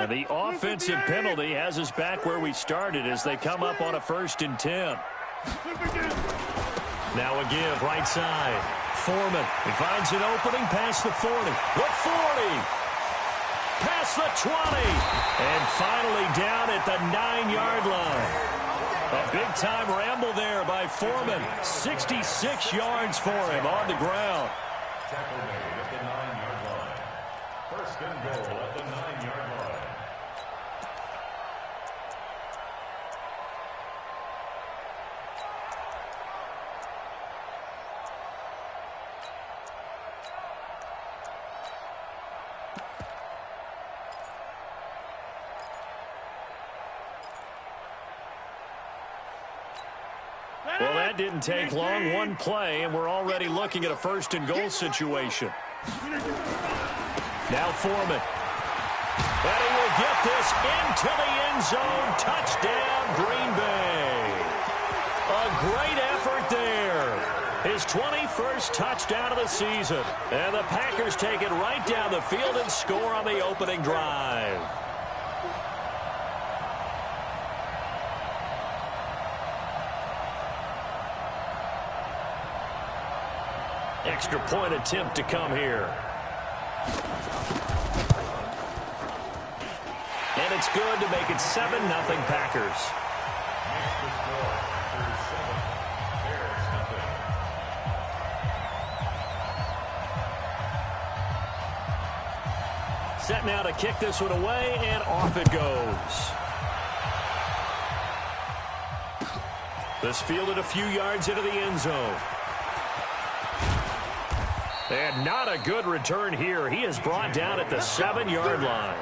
And the offensive penalty has us back where we started as they come up on a 1st and 10. Now a give right side. Foreman. He finds an opening past the 40. The 40. Past the 20. And finally down at the 9-yard line. A big-time ramble there by Foreman. 66 yards for him on the ground. Tackle made at the 9-yard line. 1st and goal at the 9-yard line. Well, that didn't take long. One play, and we're already looking at a 1st and goal situation. Now Foreman. And he will get this into the end zone. Touchdown, Green Bay. A great effort there. His 21st touchdown of the season. And the Packers take it right down the field and score on the opening drive. Extra point attempt to come here. And it's good to make it 7-0 Packers. Set now to kick this one away, and off it goes. This fielded a few yards into the end zone. And not a good return here. He is brought down at the 7-yard line.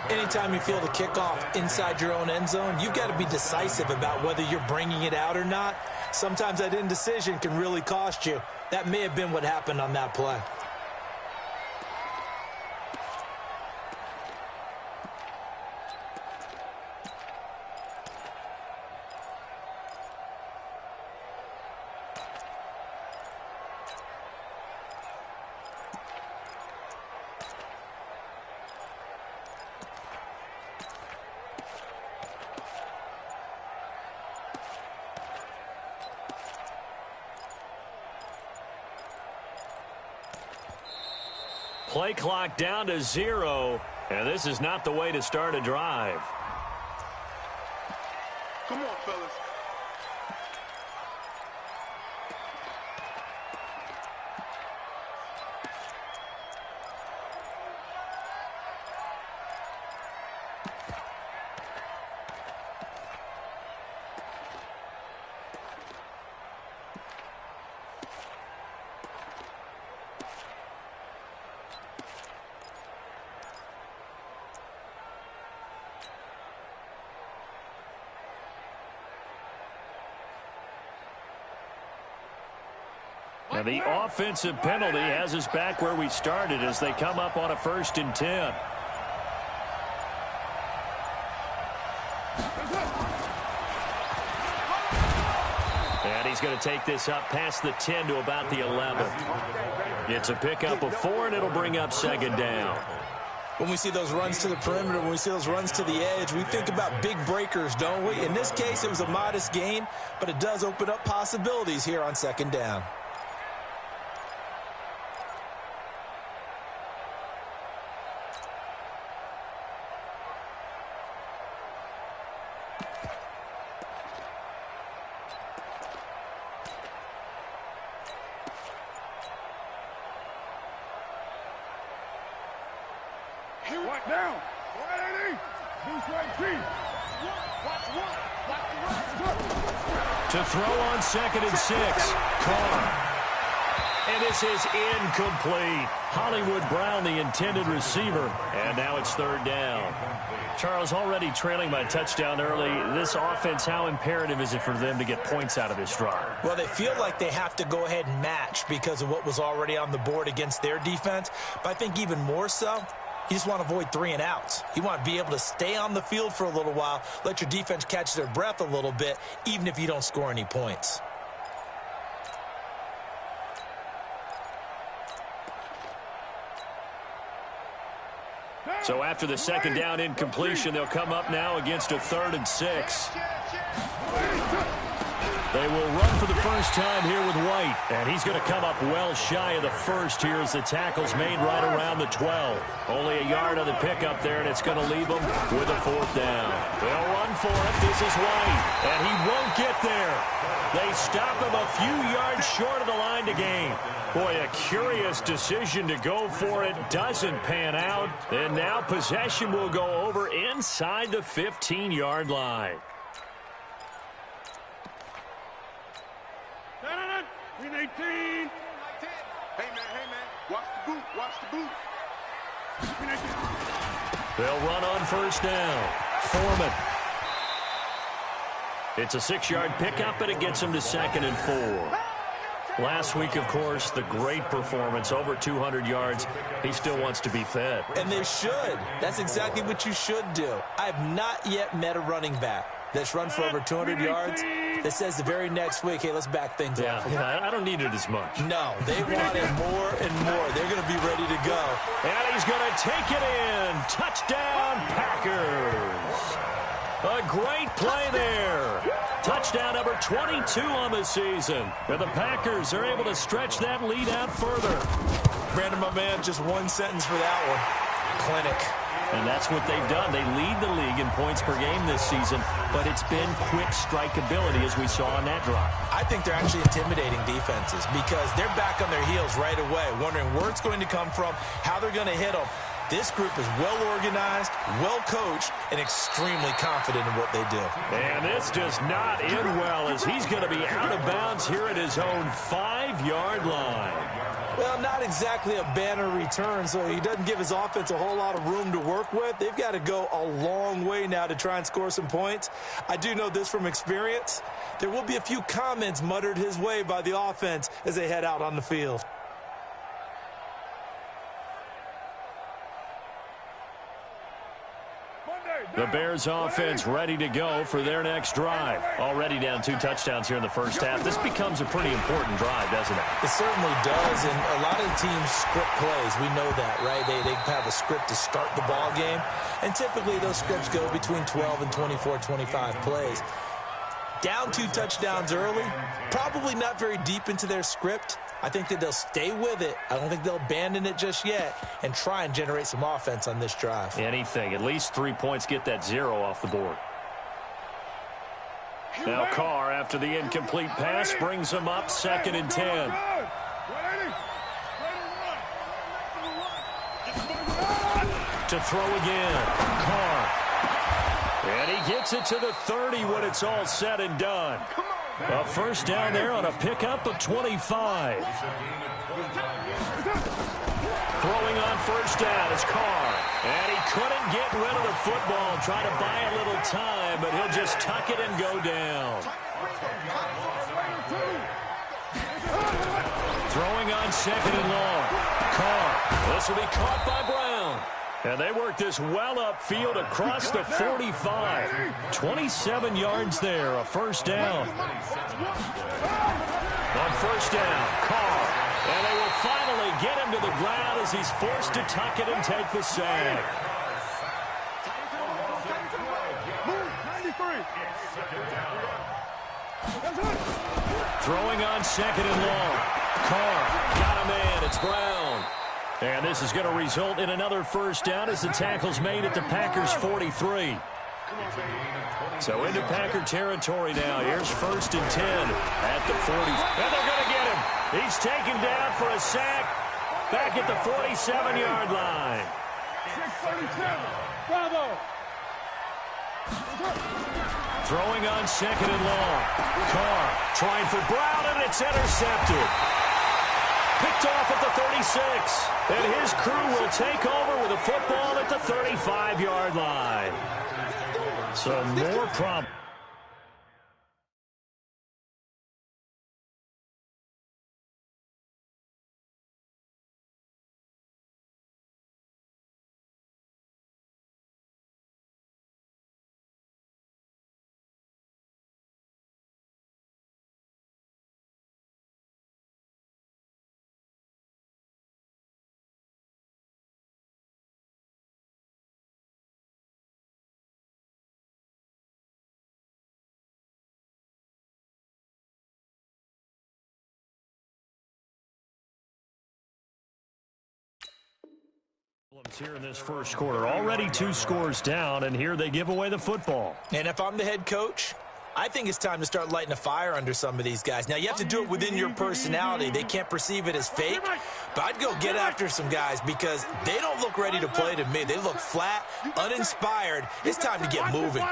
Anytime you field a kickoff inside your own end zone, you've got to be decisive about whether you're bringing it out or not. Sometimes that indecision can really cost you. That may have been what happened on that play. Play clock down to 0, and this is not the way to start a drive. Come on, fellas. And the offensive penalty has us back where we started as they come up on a 1st and 10. And he's going to take this up past the 10 to about the 11. It's a pickup of 4, and it'll bring up 2nd down. When we see those runs to the perimeter, when we see those runs to the edge, we think about big breakers, don't we? In this case, it was a modest gain, but it does open up possibilities here on 2nd down. Down. 180. To throw on 2nd and 6. Carr. And this is incomplete. Hollywood Brown, the intended receiver. And now it's 3rd down. Charles, already trailing by touchdown early. This offense, how imperative is it for them to get points out of this drive? Well, they feel like they have to go ahead and match because of what was already on the board against their defense. But I think even more so, you just want to avoid 3 and outs. You want to be able to stay on the field for a little while, let your defense catch their breath a little bit, even if you don't score any points. So after the second down incompletion, they'll come up now against a 3rd and 6. They will run for the first time here with White, and he's going to come up well shy of the first here as the tackle's made right around the 12. Only a yard on the pickup there, and it's going to leave them with a 4th down. They'll run for it. This is White, and he won't get there. They stop him a few yards short of the line to gain. Boy, a curious decision to go for it. Doesn't pan out, and now possession will go over inside the 15-yard line. In 18. Hey, man. Watch the boot. They'll run on first down. Foreman. It's a 6-yard pickup, and it gets him to 2nd and 4. Last week, of course, the great performance, over 200 yards. He still wants to be fed. And they should. That's exactly what you should do. I have not yet met a running back that's run for over 200 yards that says the very next week, hey, let's back things up. Yeah, I don't need it as much. No, they want it more and more. They're going to be ready to go. And he's going to take it in. Touchdown, Packers. A great play there. Touchdown number 22 on the season. And the Packers are able to stretch that lead out further. Brandon, my man, just one sentence for that one. Clinic. And that's what they've done. They lead the league in points per game this season, but it's been quick strikeability as we saw on that drive. I think they're actually intimidating defenses because they're back on their heels right away, wondering where it's going to come from, how they're going to hit them. This group is well organized, well coached, and extremely confident in what they do. And this does not end well as he's going to be out of bounds here at his own 5-yard line. Well, not exactly a banner return, so he doesn't give his offense a whole lot of room to work with. They've got to go a long way now to try and score some points. I do know this from experience. There will be a few comments muttered his way by the offense as they head out on the field. The Bears offense ready to go for their next drive. Already down 2 touchdowns here in the first half. This becomes a pretty important drive, doesn't it? It certainly does, and a lot of the teams script plays. We know that, right? They have a script to start the ball game, and typically those scripts go between 12 and 24, 25 plays. Down 2 touchdowns early, probably not very deep into their script. I think that they'll stay with it. I don't think they'll abandon it just yet and try and generate some offense on this drive. Anything. At least 3 points, get that 0 off the board. Now Carr, after the incomplete pass, brings him up 2nd and 10. To throw again. Carr. And he gets it to the 30 when it's all said and done. A first down there on a pickup of 25. Throwing on first down is Carr. And he couldn't get rid of the football. Trying to buy a little time, but he'll just tuck it and go down. Throwing on 2nd and long. Carr. This will be caught by Brown. And they work this well upfield across the 45. 27 yards there, a first down. On first down, Carr. And they will finally get him to the ground as he's forced to tuck it and take the sack. Throwing on 2nd and long. Carr got a man. It's Brown. And this is going to result in another first down as the tackle's made at the Packers' 43. So into Packer territory now. Here's 1st and 10 at the 40. And they're going to get him. He's taken down for a sack back at the 47-yard line. 637. Bravo. Throwing on 2nd and long. Carr trying for Brown, and it's intercepted. Picked off at the 36. And his crew will take over with a football at the 35-yard line. Some more problems. Here in this first quarter, already 2 scores down, and here they give away the football. And if I'm the head coach, I think it's time to start lighting a fire under some of these guys. Now, you have to do it within your personality. They can't perceive it as fake, but I'd go get after some guys because they don't look ready to play to me. They look flat, uninspired. It's time to get moving.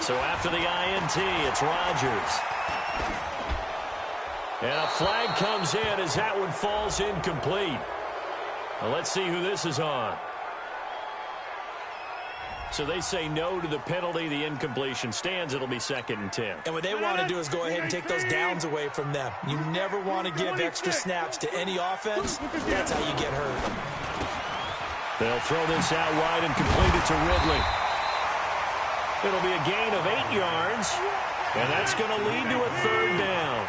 So after the INT, it's Rodgers. And a flag comes in as that one falls incomplete. Well, let's see who this is on. So they say no to the penalty. The incompletion stands. It'll be 2nd and 10. And what they want to do is go ahead and take those downs away from them. You never want to give extra snaps to any offense. That's how you get hurt. They'll throw this out wide and complete it to Ridley. It'll be a gain of 8 yards, and that's going to lead to a 3rd down.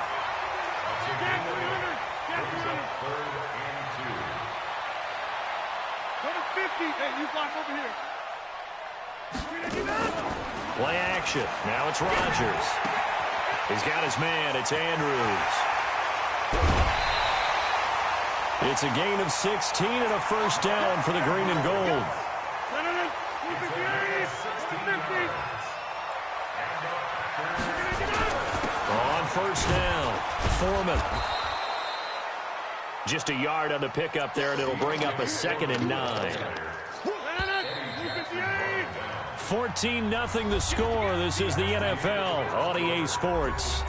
Play action. Now it's Rodgers. He's got his man. It's Andrews. It's a gain of 16 and a 1st down for the green and gold. On 1st down, Foreman. Just a yard on the pickup there, and it'll bring up a 2nd and 9. 14-0 the score. This is the NFL on EA Sports.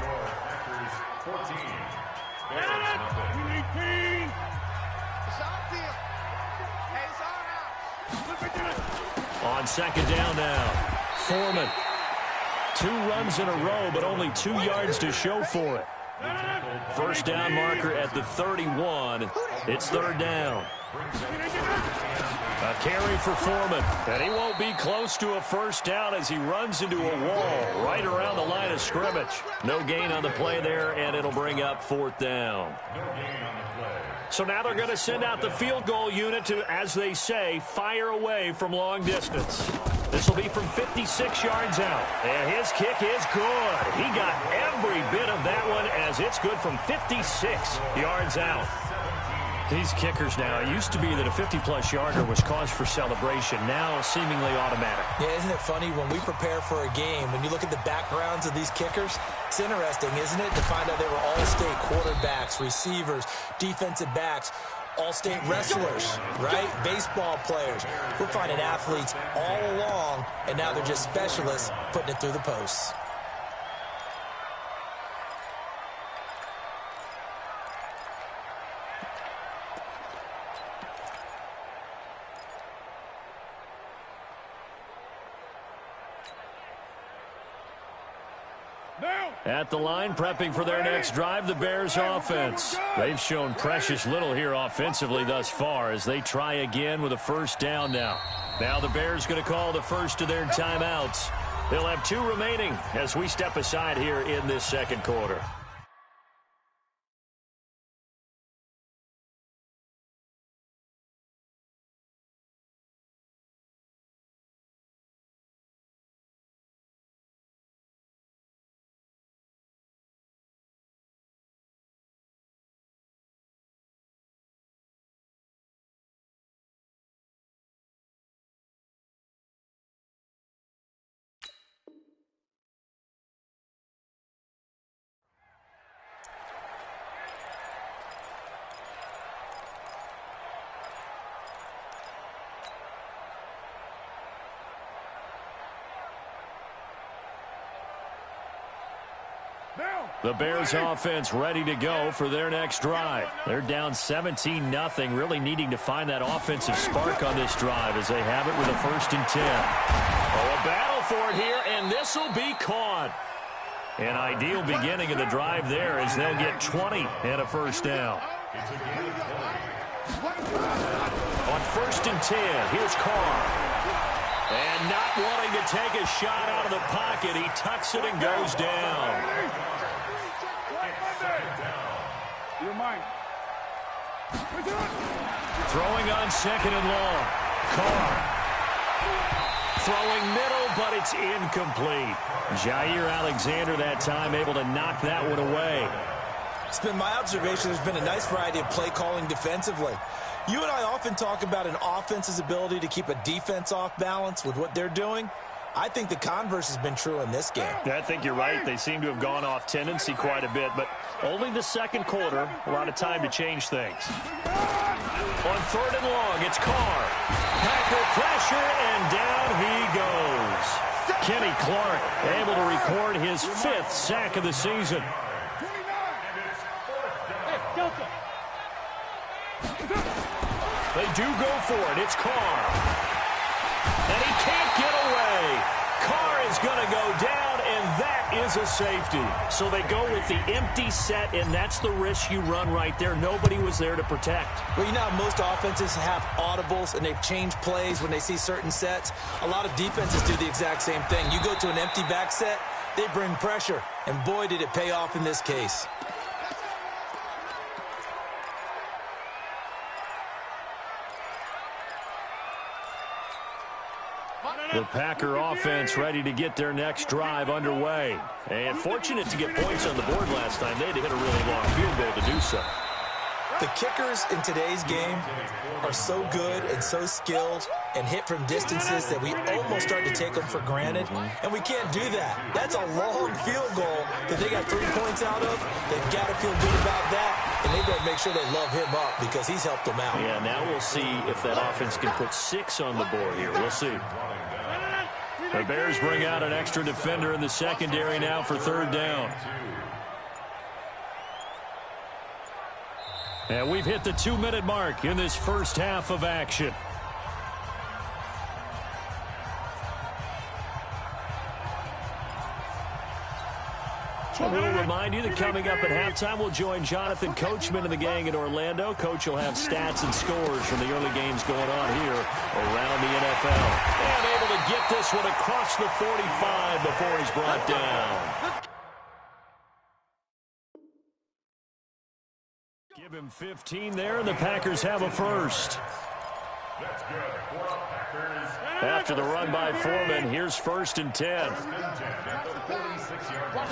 On 2nd down now, Foreman. 2 runs in a row, but only 2 yards to show for it. 1st down marker at the 31. It's 3rd down. A carry for Foreman, and he won't be close to a 1st down as he runs into a wall right around the line of scrimmage. No gain on the play there, and it'll bring up 4th down. So now they're going to send out the field goal unit to, as they say, fire away from long distance. This will be from 56 yards out, and his kick is good. He got every bit of that one as it's good from 56 yards out. These kickers now, it used to be that a 50-plus yarder was cause for celebration. Now, seemingly automatic. Yeah, isn't it funny when we prepare for a game, when you look at the backgrounds of these kickers, it's interesting, isn't it, to find out they were all-state quarterbacks, receivers, defensive backs, all-state wrestlers, right? Baseball players. We're finding athletes all along, and now they're just specialists putting it through the posts. At the line, prepping for their next drive, the Bears offense. They've shown precious little here offensively thus far as they try again with a 1st down now. Now the Bears going to call the first of their timeouts. They'll have 2 remaining as we step aside here in this 2nd quarter. The Bears offense ready to go for their next drive. They're down 17-0, really needing to find that offensive spark on this drive as they have it with a 1st and 10. Oh, a battle for it here, and this will be caught. An ideal beginning of the drive there as they'll get 20 and a 1st down. On 1st and 10, here's Carr. And not wanting to take a shot out of the pocket, he tucks it and goes down. Throwing on 2nd and long. Carr. Throwing middle, but it's incomplete. Jair Alexander that time able to knock that one away. It's been my observation there's been a nice variety of play calling defensively. You and I often talk about an offense's ability to keep a defense off balance with what they're doing. I think the converse has been true in this game. Yeah, I think you're right. They seem to have gone off tendency quite a bit, but only the second quarter, a lot of time to change things. On 3rd and long, it's Carr. Packer pressure, and down he goes. Kenny Clark able to record his 5th sack of the season. They do go for it. It's Carr. And he can't get away. Carr is going to go down, and that is a safety. So they go with the empty set, and that's the risk you run right there. Nobody was there to protect. Well, you know how most offenses have audibles, and they've changed plays when they see certain sets. A lot of defenses do the exact same thing. You go to an empty back set, they bring pressure, and boy, did it pay off in this case. The Packer offense ready to get their next drive underway. And fortunate to get points on the board last time. They had to hit a really long field goal to do so. The kickers in today's game are so good and so skilled and hit from distances that we almost start to take them for granted. And we can't do that. That's a long field goal that they got 3 points out of. They've got to feel good about that. And they better make sure they love him up because he's helped them out. Yeah, now we'll see if that offense can put 6 on the board here. We'll see. The Bears bring out an extra defender in the secondary now for 3rd down. And we've hit the 2-minute mark in this first half of action. We'll remind you that coming up at halftime, we'll join Jonathan Coachman and the gang in Orlando. Coach will have stats and scores from the early games going on here around the NFL. And able to get this one across the 45 before he's brought down. Give him 15 there, and the Packers have a first. That's good for the Packers. After the run by Foreman, here's 1st and 10. At the 46-yard line.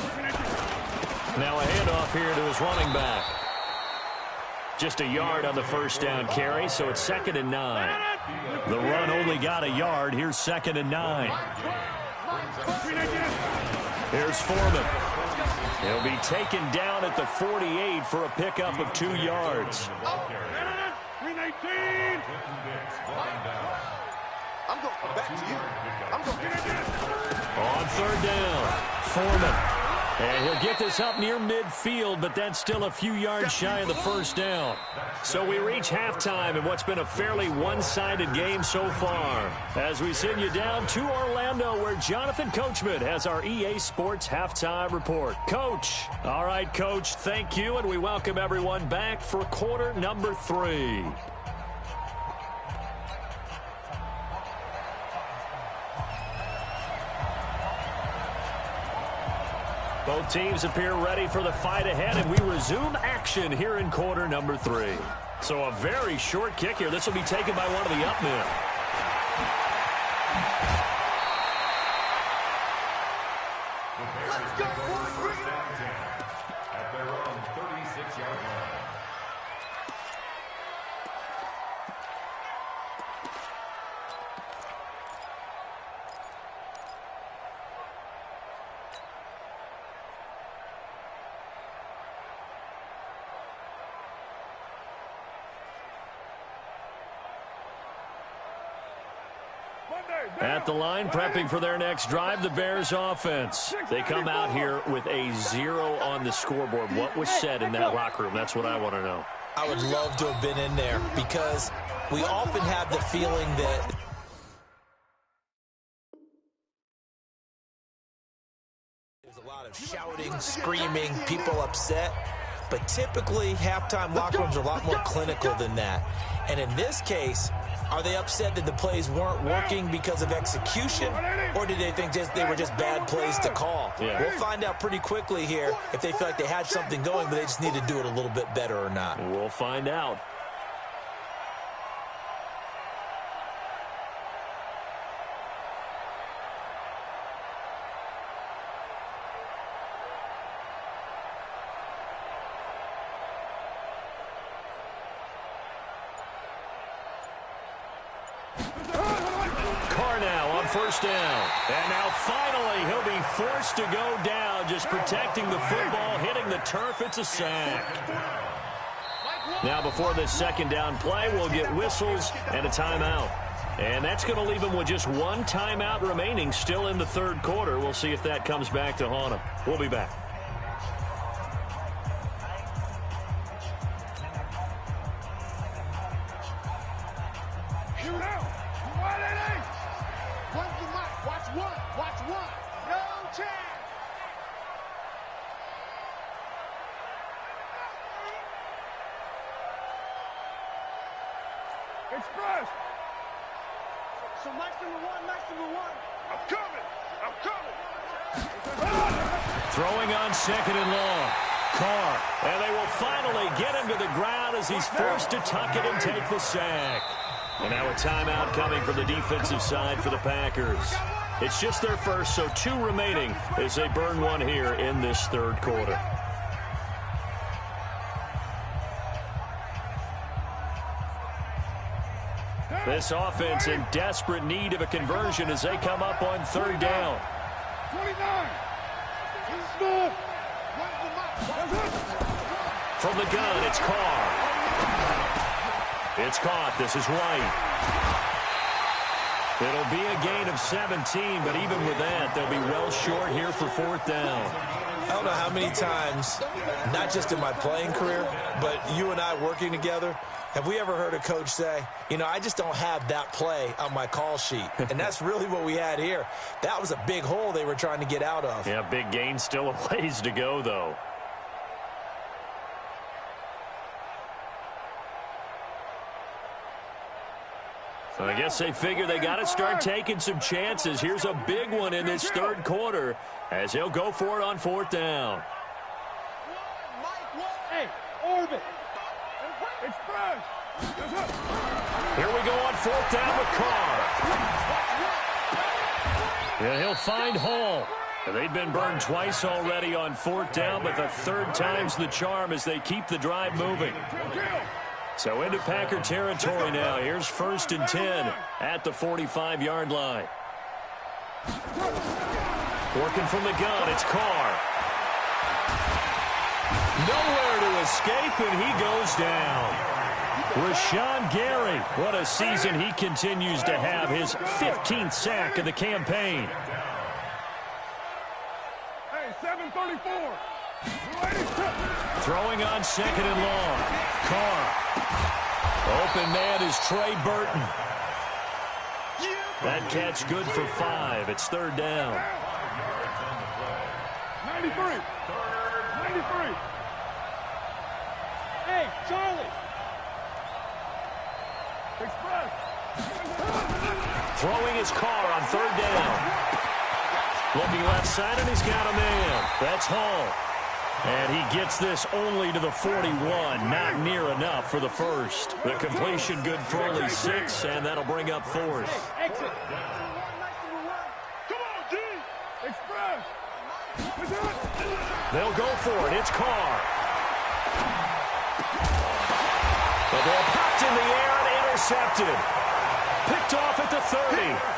Now a handoff here to his running back. Just a yard on the first down carry, so it's 2nd and 9. The run only got a yard. Here's 2nd and 9. Here's Foreman. He'll be taken down at the 48 for a pickup of 2 yards. I'm going back to you. I'm going On 3rd down, Foreman. And he'll get this up near midfield, but that's still a few yards shy of the first down. So we reach halftime in what's been a fairly one-sided game so far. As we send you down to Orlando, where Jonathan Coachman has our EA Sports Halftime Report. Coach. All right, Coach, thank you, and we welcome everyone back for quarter number 3. Both teams appear ready for the fight ahead, and we resume action here in quarter number 3. So a very short kick here. This will be taken by one of the up men. Let's go, first down 10 at their own 36-yard line. At the line, prepping for their next drive, the Bears offense. They come out here with a 0 on the scoreboard. What was said in that locker room? That's what I want to know. I would love to have been in there because we often have the feeling that there's a lot of shouting, screaming, people upset. But typically, halftime locker rooms are a lot more clinical than that. And in this case, are they upset that the plays weren't working because of execution, or did they think they were just bad plays to call? Yeah. We'll find out pretty quickly here if they feel like they had something going, but they just need to do it a little bit better or not. We'll find out. first down. And now finally he'll be forced to go down, just protecting the football, hitting the turf. It's a sack. Now before this second down play, we'll get whistles and a timeout. And that's going to leave him with just one timeout remaining still in the third quarter. We'll see if that comes back to haunt him. We'll be back. Express! So Mike's number one. I'm coming! Throwing on second and long. Carr. And they will finally get him to the ground as he's forced to tuck it and take the sack. And now a timeout coming from the defensive side for the Packers. It's just their first, so 2 remaining as they burn one here in this third quarter. This offense in desperate need of a conversion as they come up on third down. 29. From the gun, it's Carr. It's caught. This is White. It'll be a gain of 17, but even with that, they'll be well short here for fourth down. I don't know how many times, not just in my playing career, but you and I working together, have we ever heard a coach say, you know, I just don't have that play on my call sheet? And that's really what we had here. That was a big hole they were trying to get out of. Yeah, big gain, still a ways to go, though. So I guess they figure they got to start taking some chances. Here's a big one in this third quarter as they'll go for it on fourth down. Hey, orbit. Express. Here we go on fourth down with Carr. Yeah, he'll find Hall. They've been burned twice already on fourth down, but the third time's the charm as they keep the drive moving. So into Packer territory now. Here's 1st and 10 at the 45-yard line. Working from the gun, it's Carr. Nowhere to escape, and he goes down. Rashawn Gary, what a season he continues to have. His 15th sack of the campaign. Hey, 734. Throwing on second and long. Carr. Open man is Trey Burton. That catch good for 5. It's third down. 93. 93. Hey, Charlie. Express. Throwing his Carr on third down. Looking left side, and he's got a man. That's Hall. And he gets this only to the 41. Not near enough for the first. The completion good for only 6, and that'll bring up fourth. Exit. Come on, D. Express. They'll go for it. It's Carr. The ball popped in the air and intercepted. Picked off at the 30.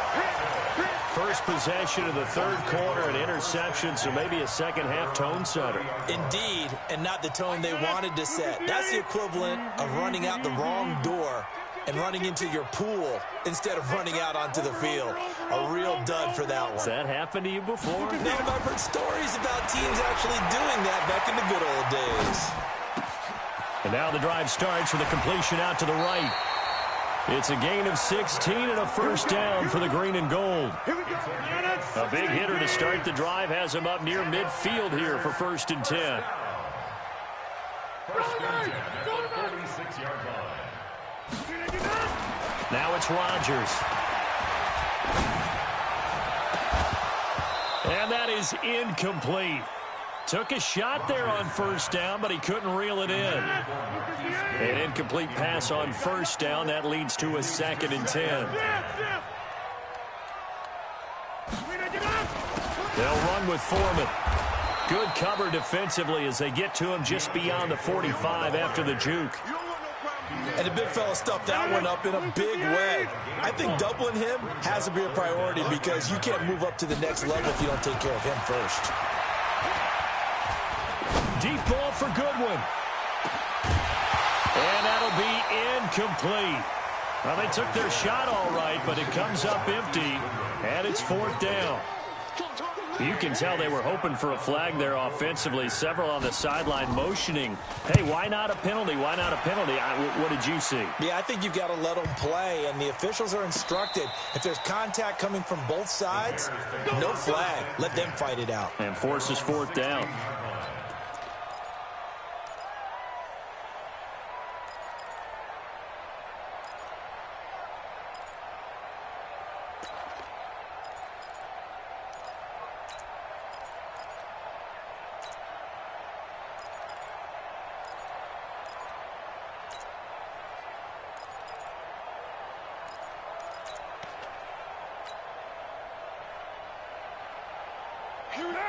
First possession of the third quarter, an interception, so maybe a second-half tone setter. Indeed, and not the tone they wanted to set. That's the equivalent of running out the wrong door and running into your pool instead of running out onto the field. A real dud for that one. Has that happened to you before? No, I've heard stories about teams actually doing that back in the good old days. And now the drive starts with a completion out to the right. It's a gain of 16 and a first down for the green and gold. A big hitter to start the drive has him up near midfield here for 1st and 10. First and 10 at the 46-yard line. Now it's Rodgers. And that is incomplete. Took a shot there on first down, but he couldn't reel it in. An incomplete pass on first down. That leads to a 2nd and 10. They'll run with Foreman. Good cover defensively as they get to him just beyond the 45 after the juke. And the big fella stuffed that one up in a big way. I think doubling him has to be a priority because you can't move up to the next level if you don't take care of him first. Deep ball for Goodwin. And that'll be incomplete. Well, they took their shot all right, but it comes up empty, and it's 4th down. You can tell they were hoping for a flag there offensively. Several on the sideline motioning, hey, why not a penalty? Why not a penalty? What did you see? Yeah, I think you've got to let them play, and the officials are instructed. If there's contact coming from both sides, no flag. Let them fight it out. And forces 4th down.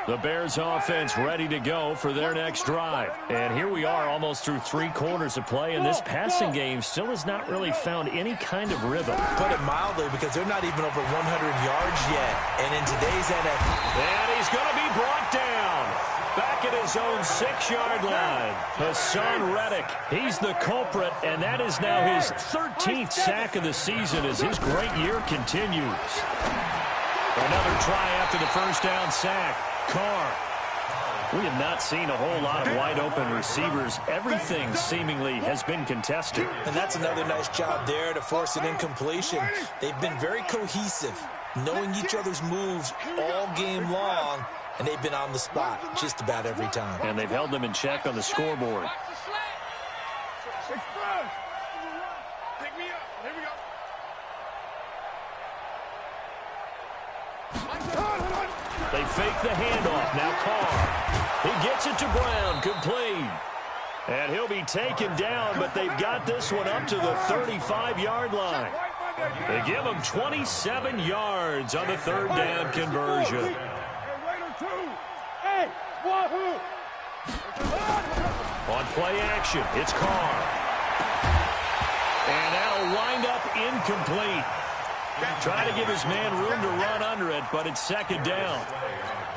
The Bears offense ready to go for their next drive. And here we are almost through 3 quarters of play, and this passing game still has not really found any kind of rhythm. Put it mildly, because they're not even over 100 yards yet. And in today's NFL... And he's going to be brought down. Back at his own 6-yard line. Hassan Reddick, he's the culprit, and that is now his 13th sack of the season as his great year continues. Another try after the first down sack. Carr. We have not seen a whole lot of wide-open receivers. Everything seemingly has been contested. And that's another nice job there to force an incompletion. They've been very cohesive, knowing each other's moves all game long, and they've been on the spot just about every time. And they've held them in check on the scoreboard. They fake the handoff. Now Carr. He gets it to Brown. Complete. And he'll be taken down, but they've got this one up to the 35-yard line. They give him 27 yards on the 3rd down conversion. On play action, it's Carr. And that'll wind up incomplete. Trying to give his man room to run under it, but it's 2nd down.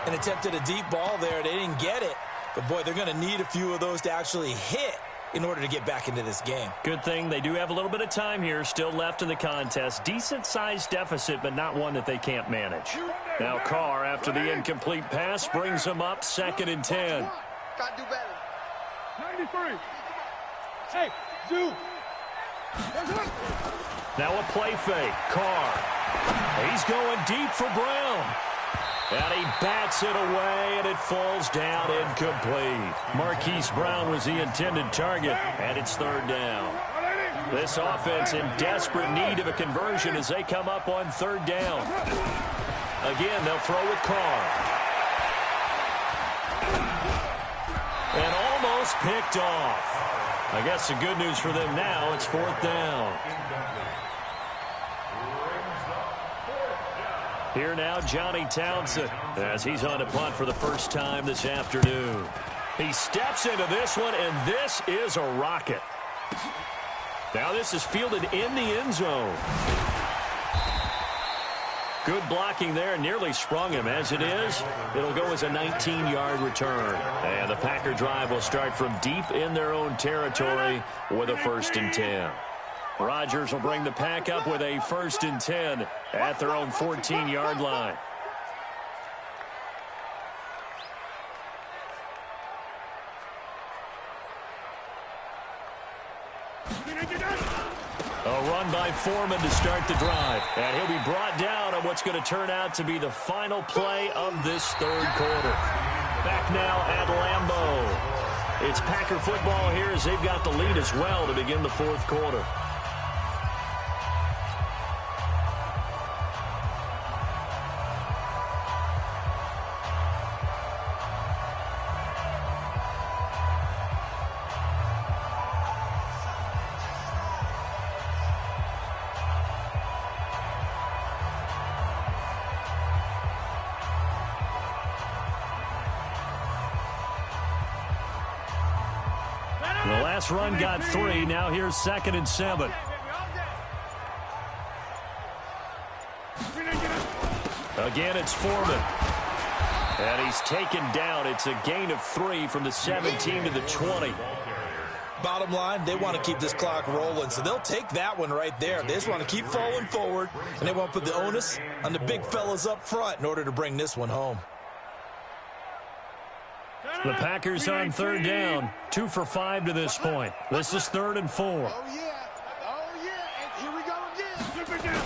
And attempted a deep ball there. They didn't get it. But, boy, they're going to need a few of those to actually hit in order to get back into this game. Good thing they do have a little bit of time here still left in the contest. Decent-sized deficit, but not one that they can't manage. Now Carr, after the incomplete pass, brings them up 2nd and 10. Got to do better. 93. Hey, do. Now a play fake. Carr. He's going deep for Brown. And he bats it away, and it falls down incomplete. Marquise Brown was the intended target, and it's 3rd down. This offense in desperate need of a conversion as they come up on 3rd down. Again, they'll throw with Carr. And almost picked off. I guess the good news for them now, it's 4th down. Here now, Johnny Townsend, as he's on to punt for the first time this afternoon. He steps into this one, and this is a rocket. Now this is fielded in the end zone. Good blocking there, nearly sprung him. As it is, it'll go as a 19-yard return. And the Packer drive will start from deep in their own territory with a 1st and 10. Rodgers will bring the Pack up with a 1st and 10 at their own 14-yard line. A run by Foreman to start the drive. And he'll be brought down on what's going to turn out to be the final play of this 3rd quarter. Back now at Lambeau. It's Packer football here as they've got the lead as well to begin the 4th quarter. The last run got 3. Now here's 2nd and 7. Again, it's Foreman. And he's taken down. It's a gain of 3 from the 17 to the 20. Bottom line, they want to keep this clock rolling, so they'll take that one right there. They just want to keep falling forward, and they want to put the onus on the big fellas up front in order to bring this one home. The Packers on 3rd down. 2 for 5 to this point. This is 3rd and 4. Oh, yeah. Oh, yeah. And here we go again.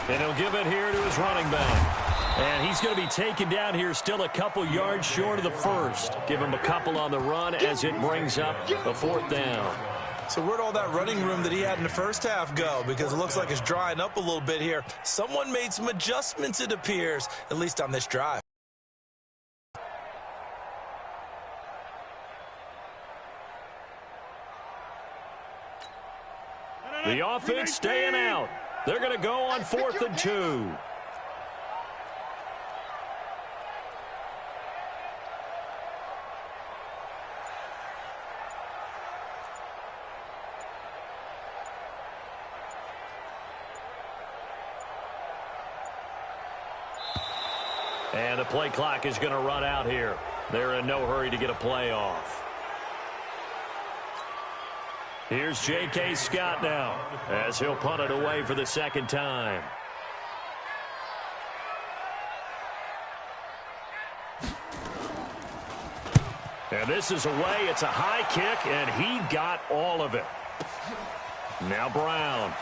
And he'll give it here to his running back. And he's going to be taken down here still a couple yards short of the first. Give him a couple on the run as it brings up a 4th down. So where'd all that running room that he had in the first half go? Because it looks like it's drying up a little bit here. Someone made some adjustments, it appears, at least on this drive. The offense staying out. They're going to go on 4th and 2. And the play clock is going to run out here. They're in no hurry to get a play off. Here's J.K. Scott now as he'll punt it away for the 2nd time. And this is away. It's a high kick, and he got all of it. Now Brown.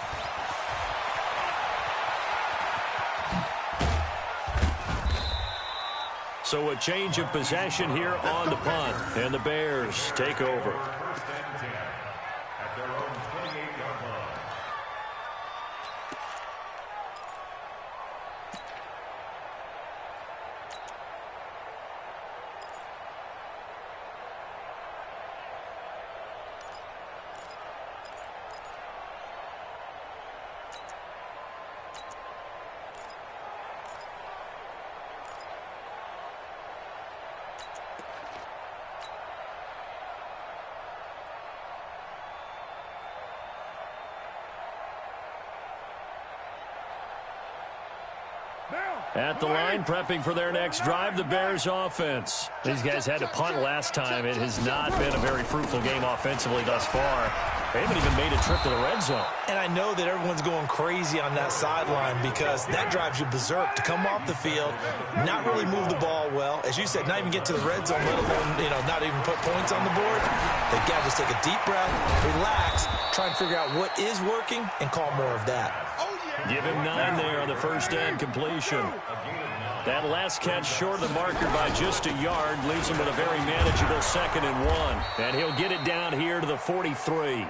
So a change of possession here on the punt, and the Bears take over. At their own 28-yard line. At the line, prepping for their next drive, the Bears offense. These guys had to punt last time. It has not been a very fruitful game offensively thus far. They haven't even made a trip to the red zone. And I know that everyone's going crazy on that sideline because that drives you berserk to come off the field, not really move the ball well. As you said, not even get to the red zone, let alone, not even put points on the board. They got to just take a deep breath, relax, try and figure out what is working, and call more of that. Give him 9 there on the first down completion. That last catch short of the marker by just a yard leaves him with a very manageable 2nd and 1. And he'll get it down here to the 43.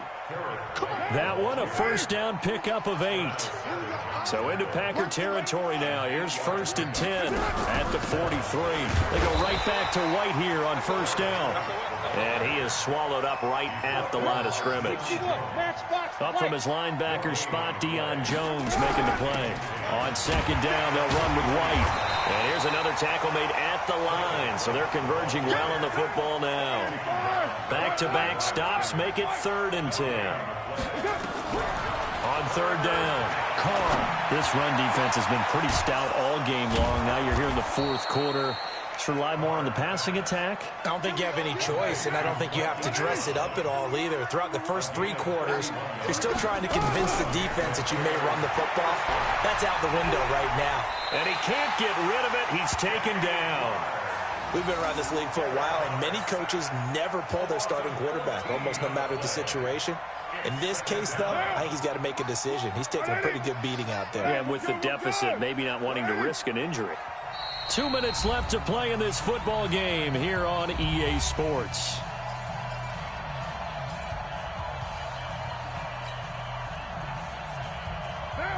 That one a first down pickup of 8. So into Packer territory now. Here's 1st and 10 at the 43. They go right back to White here on first down. And he is swallowed up right at the line of scrimmage. Up from his linebacker spot, Deion Jones making the play. On 2nd down, they'll run with White. And here's another tackle made at the line. So they're converging well on the football now. Back-to-back stops make it 3rd and 10. On 3rd down, Carr. This run defense has been pretty stout all game long. Now you're here in the 4th quarter. Should rely more on the passing attack? I don't think you have any choice, and I don't think you have to dress it up at all either. Throughout the first 3 quarters, you're still trying to convince the defense that you may run the football. That's out the window right now. And he can't get rid of it. He's taken down. We've been around this league for a while, and many coaches never pull their starting quarterback, almost no matter the situation. In this case, though, I think he's got to make a decision. He's taking a pretty good beating out there. Yeah, and with the deficit, maybe not wanting to risk an injury. 2 minutes left to play in this football game here on EA Sports.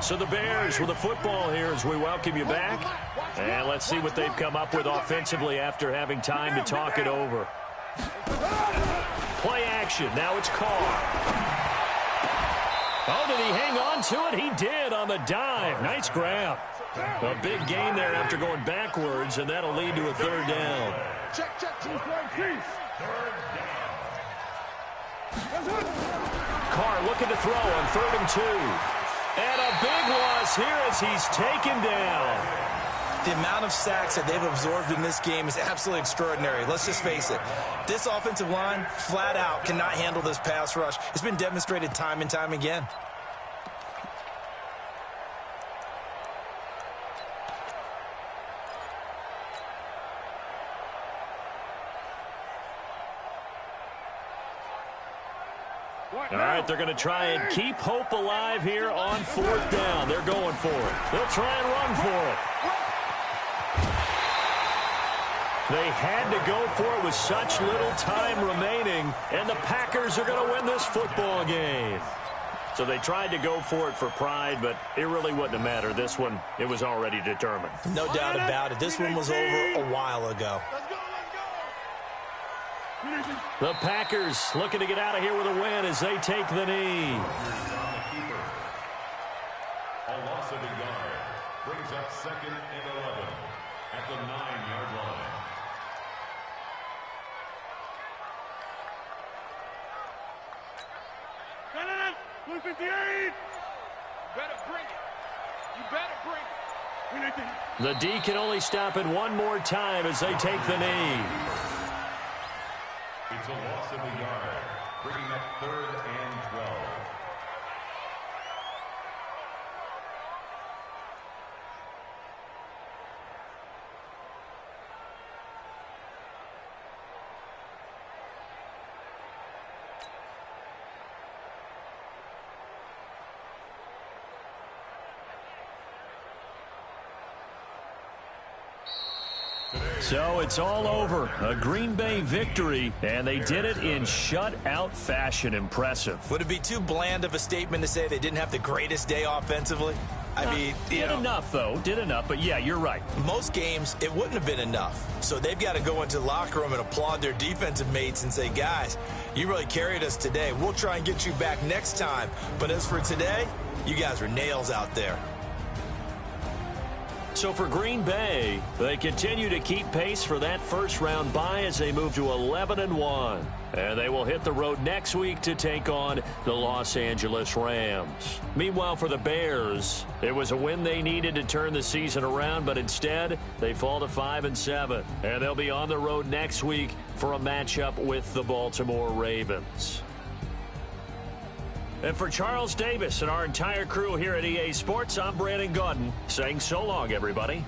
So the Bears with the football here as we welcome you back. And let's see what they've come up with offensively after having time to talk it over. Play action. Now it's Carr. Oh, did he hang on to it? He did on the dive. Nice grab. A big gain there after going backwards, and that'll lead to a 3rd down. Check, 2-point piece. Carr looking to throw on 3rd and 2. And a big loss here as he's taken down. The amount of sacks that they've absorbed in this game is absolutely extraordinary. Let's just face it. This offensive line, flat out, cannot handle this pass rush. It's been demonstrated time and time again. All right, they're going to try and keep hope alive here on 4th down. They're going for it. They'll try and run for it. They had to go for it with such little time remaining, and the Packers are going to win this football game. So they tried to go for it for pride, but it really wouldn't have mattered. This one, it was already determined. No doubt about it. This one was over a while ago. The Packers looking to get out of here with a win as they take the knee. A loss of a yard brings up 2nd and 11 at the 9-yard line. Blue 58! You better bring it. You better bring it. The D can only stop it one more time as they take the knee. It's a loss of a yard, bringing up 3rd and 12. So it's all over. A Green Bay victory, and they did it in shutout fashion. Impressive. Would it be too bland of a statement to say they didn't have the greatest day offensively? I mean, did enough, though. Did enough, but yeah, you're right. Most games, it wouldn't have been enough. So they've got to go into the locker room and applaud their defensive mates and say, guys, you really carried us today. We'll try and get you back next time. But as for today, you guys are nails out there. So for Green Bay, they continue to keep pace for that first-round bye as they move to 11-1. And they will hit the road next week to take on the Los Angeles Rams. Meanwhile, for the Bears, it was a win they needed to turn the season around, but instead, they fall to 5-7. And they'll be on the road next week for a matchup with the Baltimore Ravens. And for Charles Davis and our entire crew here at EA Sports, I'm Brandon Gaudin saying so long, everybody.